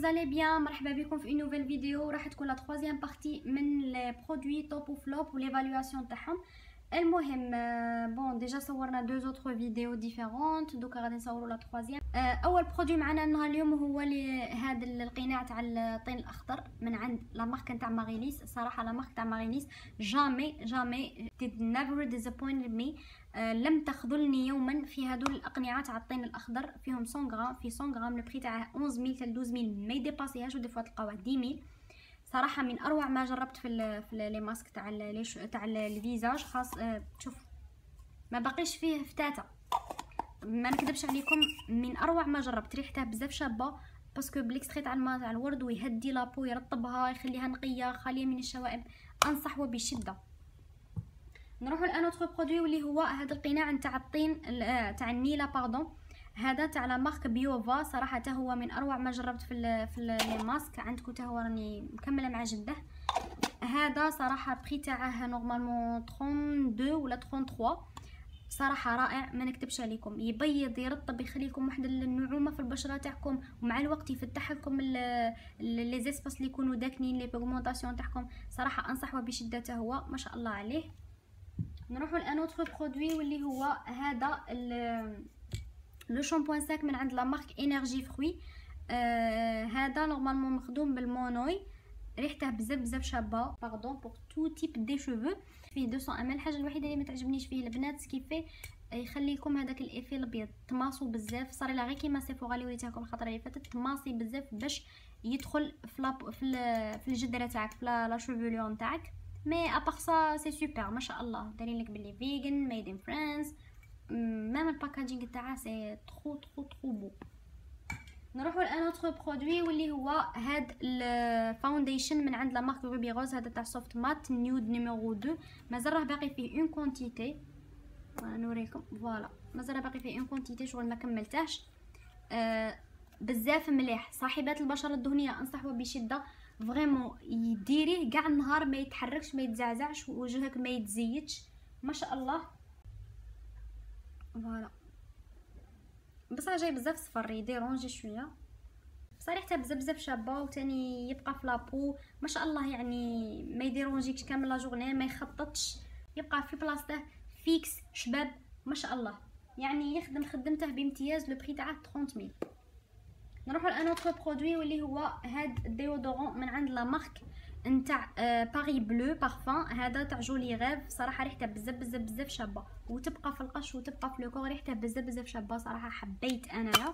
vous allez bien. مرحبا بكم في une nouvelle vidéo. راح تكون لا troisième partie من les produits top ou flop والايفالواسيون تاعهم. المهم بون ديجا صورنا دو اوتر فيديو ديفيرونت، دوكا غادي نصوروا لا troisième. اول برودوي معنا النهار اليوم هو هذا القناع تاع الطين الاخضر من عند لا مارك تاع ماريليس. صراحه لا مارك تاع ماريليس جامي did never disappointed me. لم تخذلني يوما في هذول الاقنعه تاع الطين الاخضر. فيهم 100 غرام، في 100 غرام البري تاعه 11000 حتى 12000، ما يديباسيهاش، ودي فوا تلقاوه 10000. صراحه من اروع ما جربت في لي ماسك تاع الفيزاج. خاص شوف ما باقيش فيه فتاته، ما نكذبش عليكم، من اروع ما جربت. ريحته بزاف شابه باسكو بليكستري تاع الماء تاع الورد، ويهدي لابو، يرطبها، يخليها نقيه خاليه من الشوائب. انصح وبشده. نروحوا الان اوتر برودوي واللي هو هذا القناع نتاع الطين تاع النيله باردون. هذا تاع لا مارك بيوفا. صراحه حتى هو من اروع ما جربت في لي ماسك. عندكم حتى هو راني مكمله مع جده. هذا صراحه بري تاعه نورمالمون 32 ولا 33. صراحه رائع ما نكتبش عليكم، يبيض، يرطب، يخليكم واحد النعومه في البشره تاعكم، ومع الوقت يفتح لكم لي زيسباس اللي يكونوا داكنين، لي بيغمونطاسيون تاعكم. صراحه انصح وبشده، هو ما شاء الله عليه. نروحوا الان اوتر برودوي واللي هو هذا لو شامبوان ساك من عند لا مارك انرجي فروي. هذا نورمالمون مخدوم بالمونوي، ريحته بزاف شابه. باردون بور تو تيب دي شوفو. فيه 200 ml. الحاجه الوحيده اللي ما تعجبنيش فيه البنات كيفاه يخليكم هذاك الافي الابيض. تماصوا بزاف، صار لا غير كيما سيفورا اللي وريتها لكم الخطره اللي فاتت. تماصي بزاف باش يدخل في الجدره تاعك، في لا شوفولور نتاعك. مي ابار سا سي سوبر ما شاء الله. دايرين لك بلي فيغن ميد ان فرانس. ميم الباكاجينغ تاعها سي ترو بو. نروحوا الان اوتر برودوي واللي هو هاد الفاونديشن من عند لا مارك روبي روز. هذا تاع سوفت مات نيود نيميرو 2. مازال راه باقي فيه اون كونتيتي، نوريكم. فوالا مازال باقي فيه اون كونتيتي، شغل ما كملتهاش. بزاف مليح. صاحبات البشره الدهنيه انصح بشده، فريمون يديريه كاع النهار، ما يتحركش، ما يتزعزعش، وجهك ما يتزيدش، ما شاء الله. فوالا بصح جاي بزاف صفر، يديرونجي شويه. صريحته بزاف شابه، وتاني يبقى في لابو ما شاء الله. يعني ما يديرونجيكش كامل لا جورني، ما يخططش، يبقى في بلاصته فيكس شباب ما شاء الله. يعني يخدم خدمته بامتياز. لو بري تاعه 30000. نروحوا الان اوتر برودوي واللي هو هاد الديودورون من عند لا مارك نتاع باري بلو بارفان. هذا تاع جولي غيف. صراحه ريحته بزاف شابه، وتبقى في القش وتبقى في لو كور. ريحته بزاف شابه. صراحه حبيت انايا.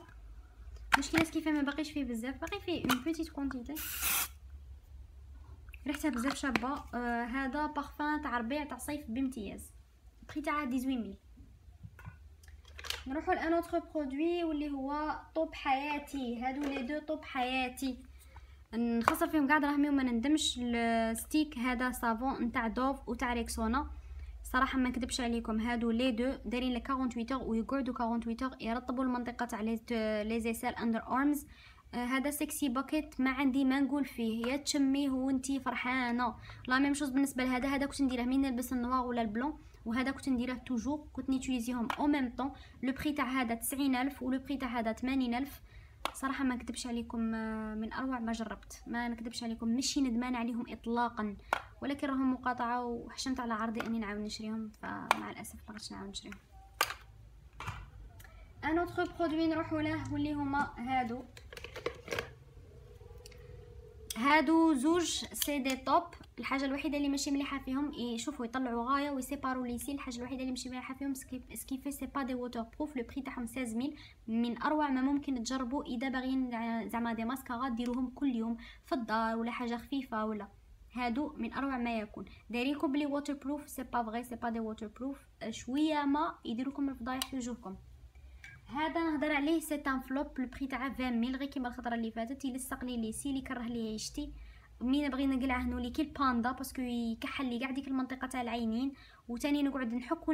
مشكله كيف ما باقيش فيه بزاف، باقي فيه اون بيتيت كونتيتي. ريحته بزاف شابه. هذا بارفان تاع ربيع تاع صيف بامتياز. البري تاعه 18000. نروحوا الان اوتر برودوي واللي هو طوب حياتي. هادو لي دو طوب حياتي، نخسر فيهم قاعده راهم وما نندمش. الستيك هذا صابون نتاع دوف وتاع ريكسونا. صراحه ما نكذبش عليكم، هادو لي دو دايرين لك 48 اور، ويقعدوا 48 اور يرطبوا المنطقه تاع لي زيسال اندر ارمز. هذا سكسي باكيت، ما عندي ما نقول فيه، يا تشميه وانتي فرحانه. لا ميم شوز بالنسبه لهذا كنت نديره من نلبس النوار ولا البلون، وهذا كنت نديره توجور، كنت نيتيليزيهم او ميم طون. لو بري تاع هذا 90000 ولو بري تاع هذا 80000. صراحه ما نكذبش عليكم، من اروع ما جربت. ما نكذبش عليكم، ماشي ندمان عليهم اطلاقا، ولكن راهم مقاطعه وحشمت على عرضي اني نعاود نشريهم، فمع الاسف ما بغيتش نعاود نشريهم. ان اوتر برودوي نروحوا له واللي هما هادو زوج سي دي توب. الحاجه الوحيده اللي ماشي مليحه فيهم يشوفوا يطلعوا غايه ويسيباروا ليسي. الحاجه الوحيده اللي ماشي مليحه فيهم سكيفي سي با دي ووتر بروف. لو بري تاعهم 16000. من اروع ما ممكن تجربوا اذا باغيين زعما دي ماسكارا ديروهم كل يوم في الدار ولا حاجه خفيفه ولا. هادو من اروع ما يكون. دايرينكم بلي ووتر بروف، سي با فغي، سي با دي ووتر بروف. شويه ما يديروكم الفضايح لوجوهكم. هذا نهضر عليه سي ان فلوب. البري تاعه 20000 غير كيما الخطره اللي فاتت. يلصق لي ليسي، اللي كره لي عيشتي. مين بغينا نقلعه نولي كي الباندا باسكو يكحل لي كاع ديك المنطقه تاع العينين، وتاني نقعد نحك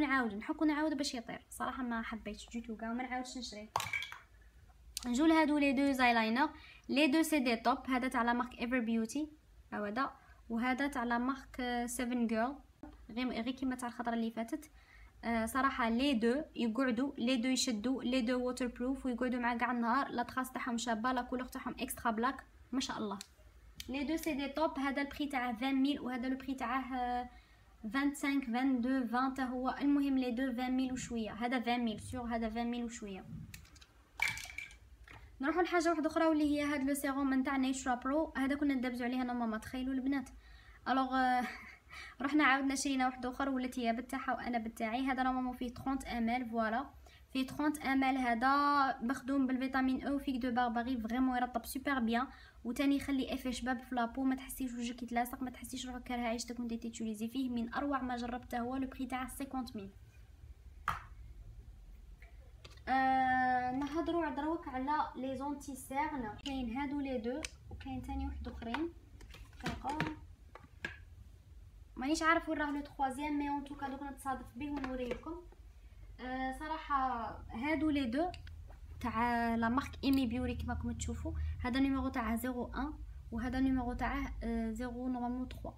ونعاود باش يطير. صراحه ما حبيتش جيتو كاع، ما نعاودش نشريه. نجول هادو لي دو زايلاينر. لي دو سي دي توب. هذا تاع لا مارك ايفر بيوتي هذا، وهذا تاع لا مارك 7 جيرل غير كيما تاع الخطره اللي فاتت. صراحه لي دو يقعدوا، لي دو يشدوا، لي دو ووتر بروف، ويقعدوا مع كاع النهار. لا تراس تاعهم شابه، لا كولور تاعهم اكسترا بلاك ما شاء الله. لي دو سي دي توب. هذا البري تاعه 20000 وهذا لو بري تاعه 25 22 20 هو. المهم لي دو 20000 وشويه. هذا 20000 سيغ، هذا 20000 وشويه. نروحوا لحاجه واحده اخرى واللي هي هذا لو سيروم نتاع نيتشرا برو. هذا كنا ندبزوا عليه انا وماما. تخيلوا البنات. الوغ رحنا عاودنا شرينا واحد اخر ولات هي بالتاعها وانا بالتاعي. هذا نورمالمون فيه 30 ml. فوالا فيه 30 ml. هذا مخدوم بالفيتامين او فيك دو بارباري. فريمون يرطب سوبر بيان وتاني يخلي افي شباب في لابو. ما تحسيش وجهك يتلاصق، ما تحسيش روحك كارهه عيشتك وانت تيتيليزي فيه. من اروع ما جربته هو. لو بري تاعه 50000. نهضروا دروك على لي زونتي سيرن. كاين هادو لي دو وكاين تاني واحد اخرين دقيقه مانيش عارف وين راه لو تخوازيام مي اون توكا دوك نتصادف به ونوريكم. صراحه هادو لي دو تاع لا مارك ايمي بيوري كما راكم تشوفوا. هذا نيميرو تاعه 01 وهذا نيميرو تاعه 0 نورمالمون 3.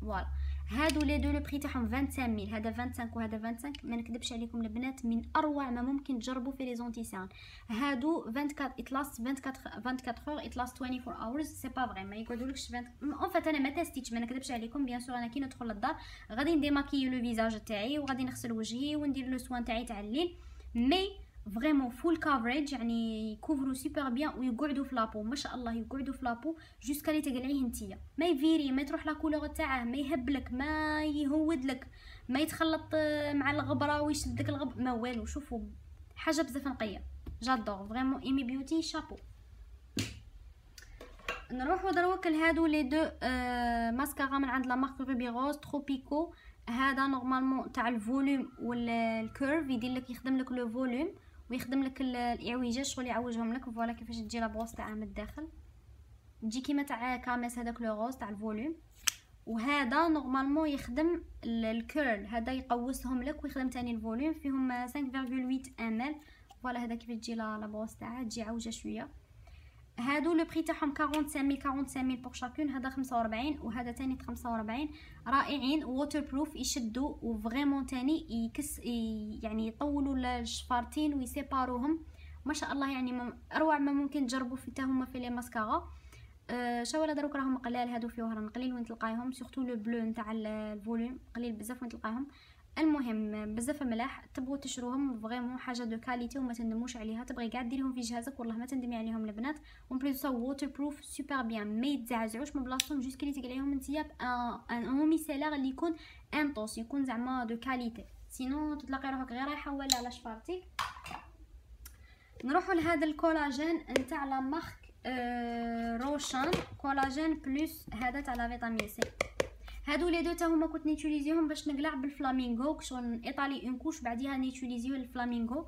فوالا هادو لي دو لو بري تاعهم 25000. هذا 25 وهذا 25. ما نكذبش عليكم البنات من اروع ما ممكن تجربوا في لي زونتي سيرن. هادو 24 اطلاس 24 اور اطلاس 24 اورز. سي با فري ما يقعدولكش 20 اون فات. انا ما تستيتش ما نكذبش عليكم. بيان سور انا كي ندخل للدار غادي نديماكي لو فيزاج تاعي وغادي نغسل وجهي وندير لو سوان تاعي تاع الليل. مي فريمون فول كافريج يعني يكوفرو سوبر بيان ويقعدوا في لابو. ما شاء الله يقعدوا في لابو جوسكا لي تقلعيه نتيا. ما يفيري، ما تروح لا كولور تاعه، ما يهبلك، ما يهودلك، ما يتخلط مع الغبره ويشدك الغبر، ما والو. شوفوا حاجه بزاف نقيه. جادور فريمون ايمي بيوتي شابو. نروحوا دروك لهادو لي دو ماسكارا من عند لا مارك روبي روز تروبيكو. هذا نورمالمون تاع الفوليوم والكيرف. يدير لك يخدم لك لو فوليوم ويخدم لك الاعوجاج شغل يعوجهم لك. فوالا كيفاش تجي لا بروس تاعها من الداخل تجي كيما تاع كاميس هذاك لو روز تاع الفوليوم. وهذا نورمالمون يخدم الكيرل. هذا يقوسهم لك ويخدم تاني الفوليوم. فيهم 5.8 ml. فوالا هذا كيف تجي لا بروس تاعها تجي عوجه شويه. هادو لو بري تاعهم 45000 بور شاكون. هذا 45 وهذا تاني 45. رائعين ووتر بروف يشدوا وفريمون تاني يعني يطولوا الشفارتين ويسيباروهم. ما شاء الله يعني اروع ما ممكن تجربوا في هما في لي ماسكارا. شاولا دروك راهم قلال. هادو فيه وهران قليل وين تلقايهم. سورتو لو بلو نتاع الفوليوم قليل بزاف وين تلقايهم. المهم بزاف ملاح. تبغوا تشروهم فريمون حاجه دو كاليتي وما تندموش عليها. تبغي قاعد ديريهم في جهازك والله ما تندمي عليهم البنات. اون بليس ووتر بروف سوبر بيان. ما يتزعزعوش من بلاصتهم جوست كي تقلعيهم نتيا ان اومي سيلار اللي يكون انطوس يكون زعما دو كاليتي. سينو تتلاقي روحك غير رايحه ولا على شفارتي. نروحوا لهذا الكولاجين نتاع لا مارك روشان كولاجين بلس. هذا تاع لا فيتامين سي. هادو لي دو تا هما كنت نيتيليزيهم باش نقلع بالفلامينغو شغل ايطالي اون كوش بعديها نيتيليزيو الفلامينغو.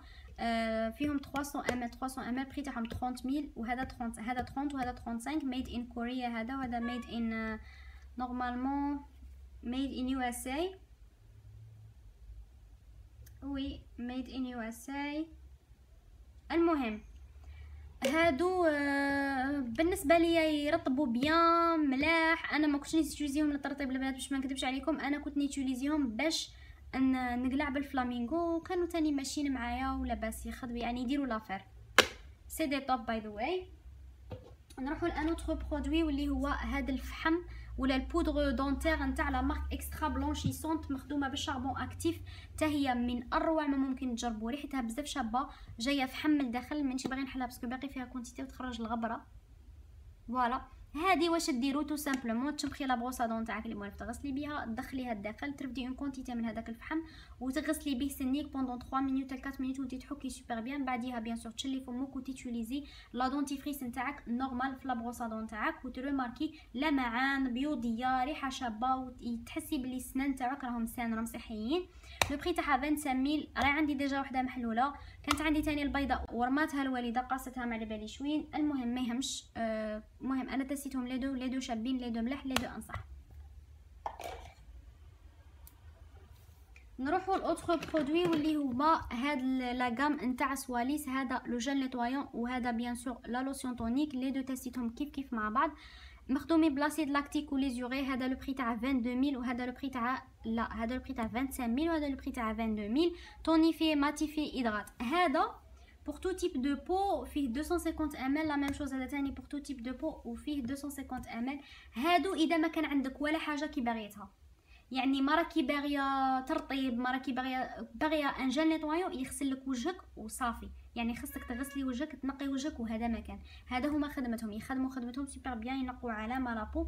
فيهم 300 ml 300 ml بري تاعهم 30000 وهذا 30 هذا 30 وهذا 35. ميد ان كوريا هذا وهذا ميد ان نورمالمون ميد ان يو اس اي. وي ميد ان يو اس اي. المهم هادو بالنسبه لي يرطبوا بيان ملاح. انا ما كنتش نيتيليزيهم للترطيب البنات باش ما نكذبش عليكم. انا كنت نيتيليزيهم باش نقلع بالفلامينغو. كانوا تاني ماشيين معايا ولا باس يخدموا يعني يديروا لافير. سي دي توب باي ذا واي. نروحوا لان اوتر برودوي واللي هو هذا الفحم ولا البودر دونتير نتاع لا مارك اكسترا بلونشيسونت مخدومه بالشاربون اكتيف. حتى هي من اروع ما ممكن تجربوا. ريحتها بزاف شابه جايه فحم من الداخل. مانيش باغي نحلها باسكو باقي فيها كونتيتي وتخرج الغبره. فوالا هذه واش ديروا تو سامبلومون تشبخي لا بروسا دون تاعك اللي موالف تغسلي بها تدخليها الداخل ترفدي اون كونتيتي من هذاك الفحم وتغسلي به سنيك بوندون 3 مينوت ل 4 مينوت وتتحكي سوبر بيان. بعديها بيان سور تشلي فمك وتيتيليزي لا دونتيفريس نتاعك نورمال في لا بروسا دون تاعك وترماركي لمعان بيوضيه ريحه شابه وتحسي بلي السنان تاعك راهم سان راهم صحيين. لو بري تاعها 25000. راه عندي ديجا وحده محلوله. كانت عندي تاني البيضاء ورماتها الوالده قاستها ما على بالي شوين. المهم ما يهمش. المهم انا تسيتهم لي دو شابين لي دو ملاح لي دو انصح. نروحوا لاوتر برودوي واللي هو هاد لا غام نتاع سواليس. هذا لو جل نيتوايون وهذا بيان سور لا لوسيون تونيك. لي دو تسيتهم كيف مع بعض مخدومين بلاصيد لاكتيك وليزيوري. هذا لو بري تاع 22000 وهذا لو بري تاع لا هذا لو بري تاع 25000 وهذا لو بري تاع 22000. تونيفي ماتيفي هيدرات. هذا بور تو تيب دو بو فيه 250 ml. لا ميم شوز هذا تاني بور تو تيب دو بو وفيه 250 ml. هادو اذا ما كان عندك ولا حاجه كي باغيتها، يعني ما راكي باغيه ترطيب، ما راكي باغيه ان جيل نيتوايون يغسل لك وجهك وصافي، يعني خصك تغسلي وجهك تنقي وجهك وهذا مكان. هذا هما خدمتهم، يخدموا خدمتهم سوبر بيان، ينقوا علامه لابو،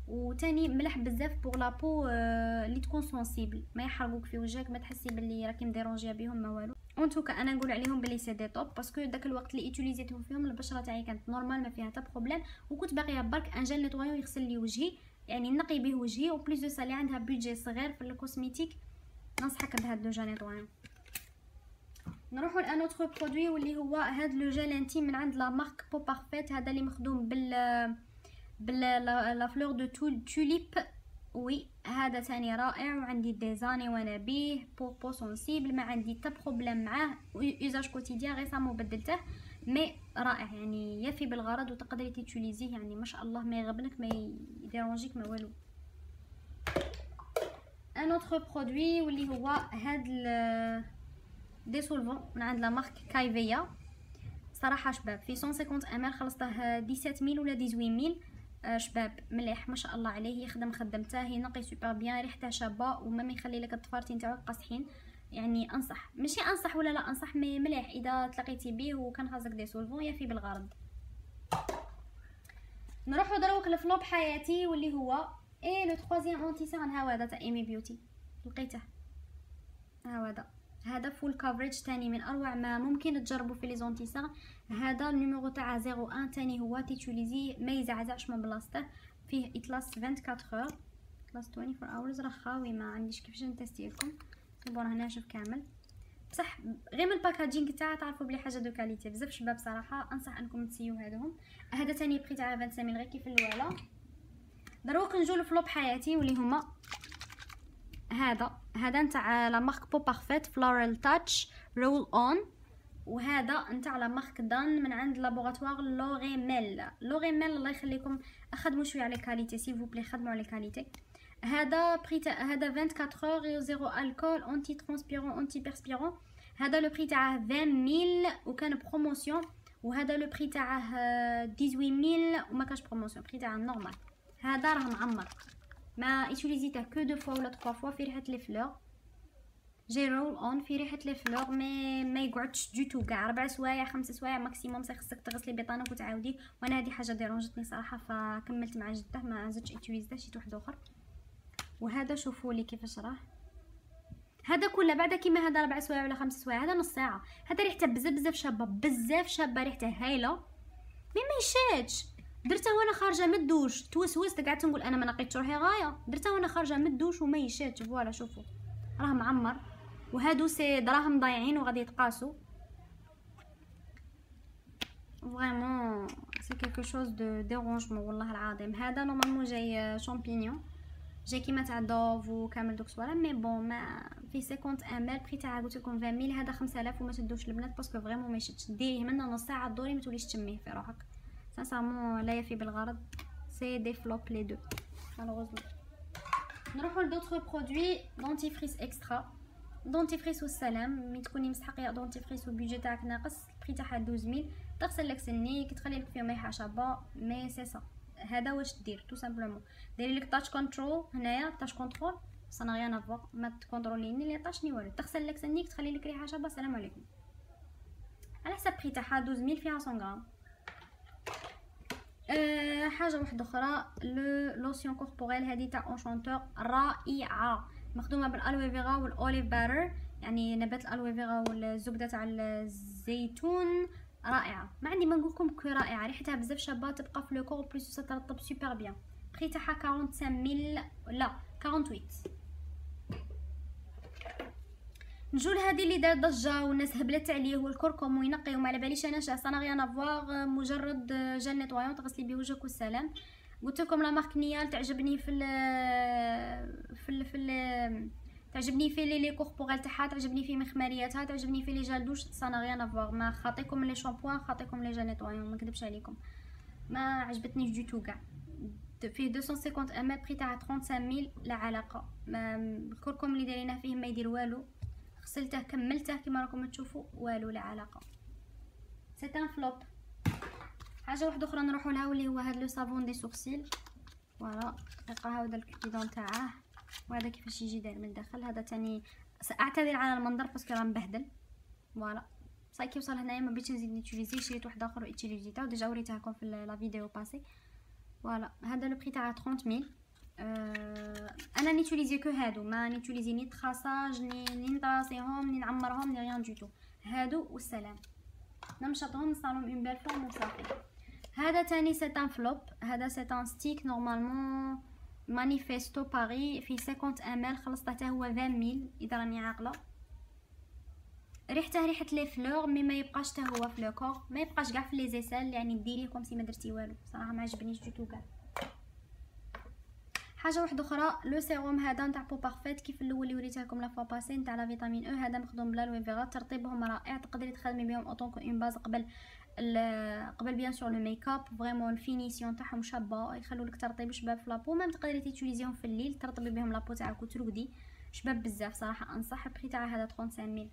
وتاني ملح بزاف بوغ لابو اللي تكون سونسيبل، ما يحرقوك في وجهك، ما تحسي باللي راكي مديرونجيا بهم ما والو. اون توكا انا نقول عليهم بلي سي دي توب، باسكو داك الوقت اللي يوتيليزيتهم فيهم البشره تاعي كانت نورمال ما فيها حتى بروبليم، وكنت باغيه برك ان جيل نيتوايون يغسل لي وجهي، يعني نقي به وجهي، و بليس دو سا اللي عندها بودجي صغير في الكوسميتيك ننصحك بهاد لو جيل نيتوايون. نروحوا لان اوتر برودوي واللي هو هاد لو جيل انتيم من عند لا مارك بو بارفيت. هذا اللي مخدوم لا فلور دو توليب. وي هذا تاني رائع، وعندي ديزاني وانا بيه بو سونسيبل، ما عندي حتى بروبليم معاه، يوزاج كوتيديان ريسامون بدلته، مي رائع يعني يفي بالغرض وتقدري تيتيليزيه، يعني ما شاء الله ما يغبنك ما يديرونجيك ما والو. ان اوتر برودوي واللي هو هاد ديسولفون من عند لا مارك كايفيا. صراحه شباب في 150 ml خلصته 17000 ولا 18000. شباب مليح ما شاء الله عليه، يخدم خدمته، ينقي سوبر بيان، ريحته شابه، وما يخلي لك الضفارتين تاعك قاصحين. يعني انصح، ماشي انصح ولا لا انصح، مي مليح اذا تلاقيتي به وكان خاصك دي سولفون يفي بالغرض. نروحو دروك لفلوب حياتي واللي هو لو تخوازيام اونتي سيرن. هذا تاع ايمي بيوتي لقيته، هذا فول كافريج، تاني من اروع ما ممكن تجربوا في لي زونتي سيرن. هذا النيميرو تاع 01 تاني هو تيتوليزي ما يزعزعش من بلاصته، فيه اطلاس 24 اور اطلاس 24 اورز، راه خاوي ما عنديش كيفاش نتستي لكم. بون هنا ناشف كامل بصح غير من الباكاجينغ تاعها تعرفوا بلي حاجه دو كاليتي بزاف. شباب صراحه انصح انكم تسيو هذوهم. هذا تاني بري تاع 25 غير كيف الوالا. دروك نجو لفلوب حياتي واللي هما هذا نتاع لا مارك بو بارفيت فلورال تاتش رول اون، وهذا نتاع لا مارك دان من عند لابوغاتوار لوريميل. الله يخليكم اخدموا شويه على كاليتي سيل فو بلي، خدموا على كاليتي. هذا بري هذا 24 اور زيرو الكول انتي ترانسبيرون انتي بيرسبيرون. هذا لو بري تاعه 20000 وكان بروموسيون، وهذا لو بري تاعه 18000 وما كانش بروموسيون، بري تاعه نورمال. هذا راه معمر، ما يوتيليزيته كو دو فوا ولا 3 فوا، في ريحه لي فلور جي رول اون، في ريحه لي فلور ما يقعدش دو تو كاع 4 سوايع 5 سوايع ماكسيموم. خصك تغسلي بيطانك وتعاودي، وانا هذه حاجه ديرونجتني صراحه فكملت مع جده ما زدتش يوتيليزيته شي واحد اخر. وهذا شوفوا لي كيفاش راه، هذا كله بعدا كيما هذا 4 سوايع ولا 5 سوايع، هذا نص ساعه. هذا ريحته بزاف شابه، بزاف شابه، ريحته هايله، مي ما يشاتش. درتها وانا خارجه من الدوش، توسوست قعدت نقول انا ما نقيتش روحي غايه، درتها وانا خارجه من الدوش وما يشاتش. فوالا شوفوا راه معمر، وهادو سي دراهم ضايعين وغادي يتقاسوا. فريمون سي كيلكو شوز دو ديرونجمون والله العظيم. هذا نورمالمون جاي شامبينيون، جاي كيما تاع دوف وكامل دوك صوالح، مي بون ما في 50 ml بري تاعها قلت لكم 20000. هذا 5000 وما تدوش البنات باسكو فريمون ما يشدش، ديريه منا نص ساعه دوري ما توليش تشميه في روحك. سانسامون لا يفي بالغرض، سي دي فلوب لي دو مالوغوزمون. نروحو لدوطخ برودوي. دونتيفريس اكسترا، دونتيفريس والسلام. مي تكوني مسحقيه دونتيفريس والبيجي تاعك ناقص، البري تاعها 12000، تغسل لك سنيك، تخلي لك فيهم ريحه شابه، مي سي سا. هذا واش دير تو سامبلومون، ديري لك تاتش كنترول هنايا، تاتش كنترول سا نا ريان افوار، ما تكونتروليني لي طاش ني والو، تغسل لك سنيك، تخلي لك ريحه شابه، السلام عليكم. على حسب بري تاعها 12000، فيها 100 غرام. حاجه واحده اخرى، لو لوسيون كوربوريل هذه تاع اونشونتور رائعه، مخدومه بالالوي فيرا والاوليف باتر، يعني نبات الالوي فيرا والزبده تاع الزيتون، رائعه. ما عندي ما نقول لكم كو رائعه، ريحتها بزاف شابه، تبقى في لو كور بليس ترطب سوبر بيان. بري تاعها 45000 لا 48. نجو لهادي اللي دار ضجه والناس هبلت عليه، والكركم وينقي وما على باليش انا شا صنا غير نافواغ، مجرد جل نيتوايون تغسلي بيه وجهك والسلام. قلت لكم لا مارك نيال تعجبني في تعجبني في لي كوربورال تاعها، تعجبني في مخمارياتها، تعجبني في لي جال دوش، صنا غير نافواغ. ما خاطيكم لي شامبوان، خاطيكم لي جل نيتوايون، ما نكذبش عليكم ما عجبتنيش دو تو كاع. فيه 250 ml بري تاعها 35000، لا علاقه. الكركم اللي دايرينه فيه ما يدير والو، غسلته كملته كما راكم تشوفوا، والو لا علاقه. سي ان فلوب. حاجه واحده اخرى نروحوا لها واللي هو هذا لو صابون دي سورسيل. فوالا دقيقه هاودا الكبيدون تاعه، وهذا كيفاش يجي داير من الداخل. هذا تاني اعتذر على المنظر باسكو راه مبهدل. فوالا صاي كي وصل هنايا ما بغيتش نزيد نيتيليزي، شريت واحد اخر ويتيليزيته وديجا وريتها لكم في لا فيديو باسي. فوالا هذا لو بري تاع 30000. انا نيتيليزي كو هادو، ما نيتيليزي ني تراساج ني نطاسيهم ني نعمرهم ني ريان دو تو. هادو والسلام نمشطهم نصالهم اون بيل فورم وصافي. هذا تاني سي ان فلوب. هذا سي ان ستيك نورمالمون مانيفيستو باري في 50 ml، خلصته حتى هو 20000 اذا راني عاقله. ريحته ريحه لي فلور مي ما يبقاش حتى هو في لو كور، ما يبقاش كاع في لي زيسال، يعني ديريه كوم سي ما درتي والو. صراحه ما عجبنيش دوتو كاع. حاجه واحده اخرى لو سيروم هذا نتاع بو بارفيت كيف الاول اللي وريتها لكم لا فوا باسي نتاع لا فيتامين او. هذا مخدوم بالالوي فيرا، ترطيبهم رائع، تقدري تخدمي بهم اوطون كو اون باز قبل بيان سور لو ميك اب. فريمون الفينيسيون تاعهم شابه، يخلوا لك ترطيب شباب في لابو. ميم تقدري تيتيليزيهم في الليل ترطبي بهم لابو تاعك وترقدي شباب بزاف. صراحه انصح. البري تاع هذا 35000.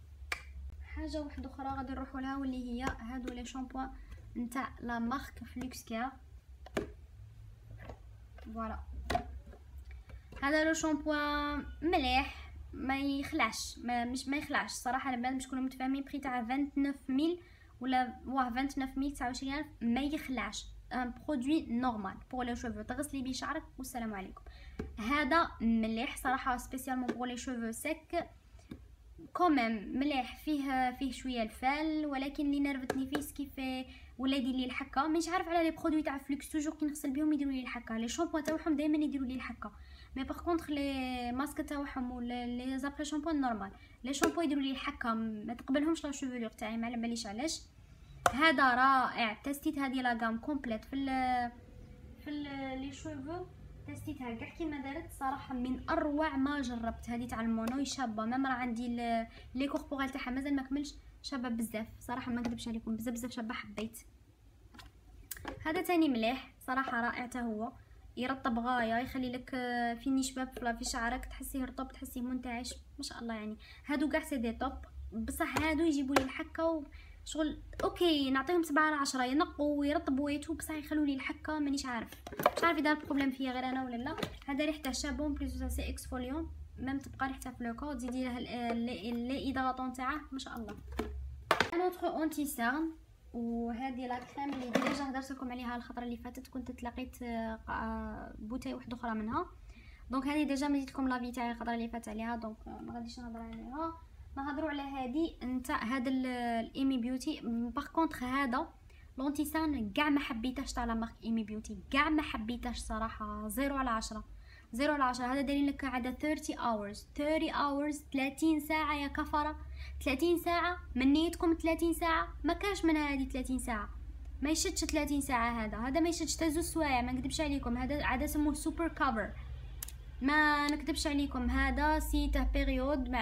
حاجه واحده اخرى غادي نروحوا لها واللي هي هادو لي شامبوان نتاع لا مارك فلوكس كير. فوالا هذا لو شامبوان مليح، ما يخلعش، ما يخلعش صراحه. على بالي باش تكونوا متفاهمين، بري تاع 29000 ولا 29000 29000 ما يخلعش. ان برودوي نورمال بور لي شوفو، تغسلي بيه شعرك والسلام عليكم. هذا مليح صراحه سبيسيالمون بور لي شوفو سيك كوميم مليح. فيه شويه الفال، ولكن اللي نرفتني فيه كيف ولا يدير لي الحكه. مش عارف على لي برودوي تاع فلوكس توجور كي نغسل بهم يديروا لي الحكه. لي شامبو تاعهم دائما يديروا لي الحكه، مي باغ كونطخ لي ماسك تاعهم ولا لي زابري شامبو نورمال. لي شامبو يديروا لي الحكه ما تقبلهمش لا شوفولور تاعي، ما على باليش علاش. هذا رائع. تستيت هذه لا غام كومبليت في لي شوفو، تستيتها كاع كيما دارت. صراحه من اروع ما جربت. هذه تاع المونوي شابه، ميم راه عندي لي كوربورال تاعها مازال ما كملش، شابه بزاف صراحه، ما نكذبش عليكم بزاف شابه حبيت. هذا تاني مليح صراحه، رائع حتى هو، يرطب غايه، يخلي لك فيني شباب في شعرك تحسيه رطب، تحسيه منتعش ما شاء الله. يعني هادو كاع سي دي توب، بصح هادو يجيبوا لي الحكه شغل اوكي نعطيهم 7 على 10 ينقوا ويرطبوا ويتو، بصح يخلوا لي الحكه مانيش عارف اذا البروبليم فيا غير انا ولا لا. هذا ريحته شابون بليزو سي اكسفوليون، ميم تبقى ريحتها في لوكو، تزيدي لها لي ايدغاطون تاعه ما شاء الله. ان اوتر اونتي سيرن، وهذه لا كريم اللي ديجا هضرت لكم عليها الخطره اللي فاتت، كنت تلاقيت بوتاي واحده اخرى منها. دونك هذه ديجا مديت لكم لافي تاعي الخطره اللي فاتت عليها، دونك ما غاديش نهضر عليها. نهضروا على هذه نتاع هذا الايمي بيوتي. باغ كونطخ هذا لونتيسان كاع ما حبيتهاش تاع لا مارك ايمي بيوتي، كاع ما حبيتهاش صراحه. 0 على 10 0 على 10. هذا دايرين لك عاده 30 hours 30 ساعه يا كفره. 30 ساعه من نيتكم 30 ساعه ما كاش منها هذه 30 ساعه، ما يشدش 30 ساعه. هذا ما يشدش تا 2 سوايع، ما نكذبش عليكم. هذا عاده سموه سوبر كفر، ما نكذبش عليكم. هذا سيته بيريود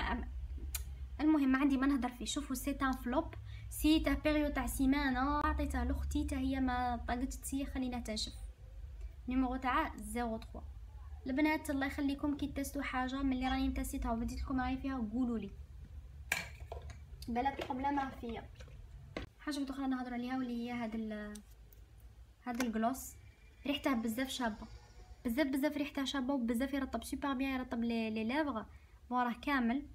المهم ما عندي ما نهضر فيه. شوفوا سي ان فلوب، سيته بيريود تاع سيمانه، عطيتها لاختي حتى هي ما طاقتش تسيح، خليناها تنشف. نيميرو تاعها 03. البنات الله يخليكم كي تستو حاجه ملي راني متستها وبديت لكم راي فيها قولوا لي بالك البروبليم راه فيا. حاجه اخرى نهضر عليها واللي هي هذا الجلوس، ريحته بزاف شابه، بزاف ريحته شابه، وبزاف يرطب سوبر بيان، يرطب لي لافغ وراه كامل.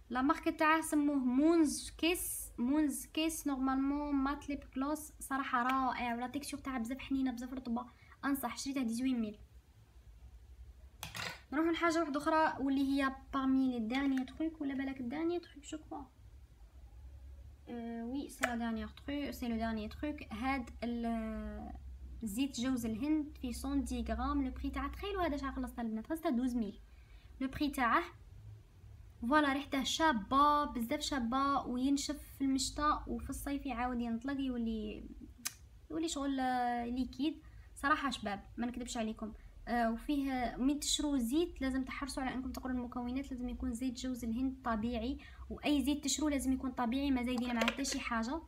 لا مارك تاعه سموه مونز كيس نورمالمون مات ليب كلوس. صراحه رائع، ولا تيكستور تاعها بزاف حنينه بزاف رطبه، انصح. شريتها 18000. نروح لحاجه واحده اخرى واللي هي بارمي لي ديرني تروك، ولا بالك الديرني تروك جو كوا وي سي لا ديرني تروك، سي لو ديرني تروك. هاد زيت جوز الهند في 110 غرام. لو بري تاعه تخيلوا هذا شحال خلصتها البنات، خلصتها 12000. لو بري تاعه فوالا ريحته شابه بزاف شابه، وينشف في المشتى وفي الصيف يعاود ينطلق، يولي شغل ليكيد صراحه شباب ما نكذبش عليكم. وفيه من تشرو زيت لازم تحرصوا على انكم تقروا المكونات، لازم يكون زيت جوز الهند طبيعي، واي زيت تشرو لازم يكون طبيعي، ما زايدين معاه حتى شي حاجه.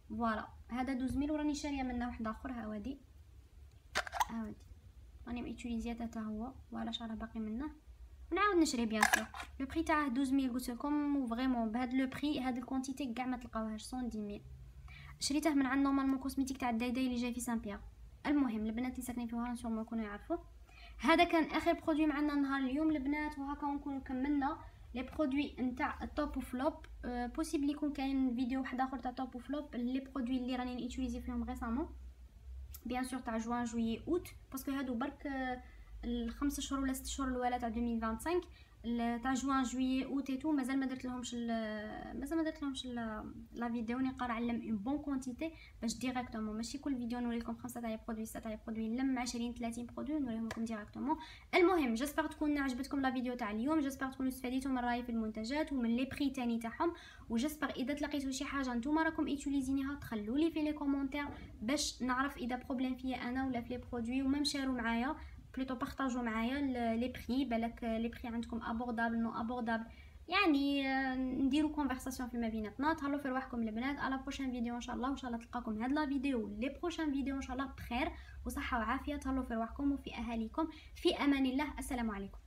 فوالا هذا 12000، وراني شاريه منه واحد اخر هاودي راني ميوتيليزيته حتى هو، ولا شعره باقي منه نعاود نشري بيان سور. لو بري تاعه 12000 قلت لكم، وفريمون بهذا لو بري هذا الكونتيتي كاع ما تلقاوهاش 110000. شريته من عند نورمالمون كوزميتيك تاع الدايداي اللي جاي في سان بيير. المهم البنات اللي ساكنين في وهران سورمون يكونوا يعرفوا. هذا كان اخر برودوي معنا نهار اليوم البنات، وهكا نكونوا كملنا لي برودوي نتاع التوب وفلوب. بوسيبل يكون كاين فيديو واحد اخر تاع توب وفلوب لي برودوي اللي راني نيوتيليزي فيهم ريسامون بيان سور تاع جوان جويي اوت، باسكو هادو برك الخمس شهور ولا 6 شهور الاولى تاع 2025 تاع جوان جويي اوت ايتو مازال ما درت لهمش لا فيديو. نقدر نعلم اون بون كونتيتي باش ديريكتومون ماشي كل فيديو نوريكم 5 تاع برودوي 6 تاع برودوي، نلم 20 30 برودوي نوريهم لكم ديريكتومون. المهم جيسبر تكون عجبتكم لا فيديو تاع اليوم، جيسبر تكونوا استفاديتوا من رايي في المنتجات ومن لي بري تاني تاعهم، وجيسبر اذا تلقيتوا شي حاجه نتوما راكم ايتيليزينيها تخلوا لي في لي كومونتير باش نعرف اذا بروبليم فيا انا ولا في لي برودوي، ومام شاروا معايا بليتو بارطاجوا معايا لي بري، بالك لي بري عندكم ابوردابل نو ابوردابل، يعني نديرو كونفرساسيون فيما بيناتنا. تهلاو في رواحكم البنات، على بروشين فيديو ان شاء الله، وان شاء الله تلقاكم هاد لا فيديو لي بروشين فيديو ان شاء الله بخير وصحه وعافيه. تهلاو في رواحكم وفي اهاليكم، في امان الله. السلام عليكم.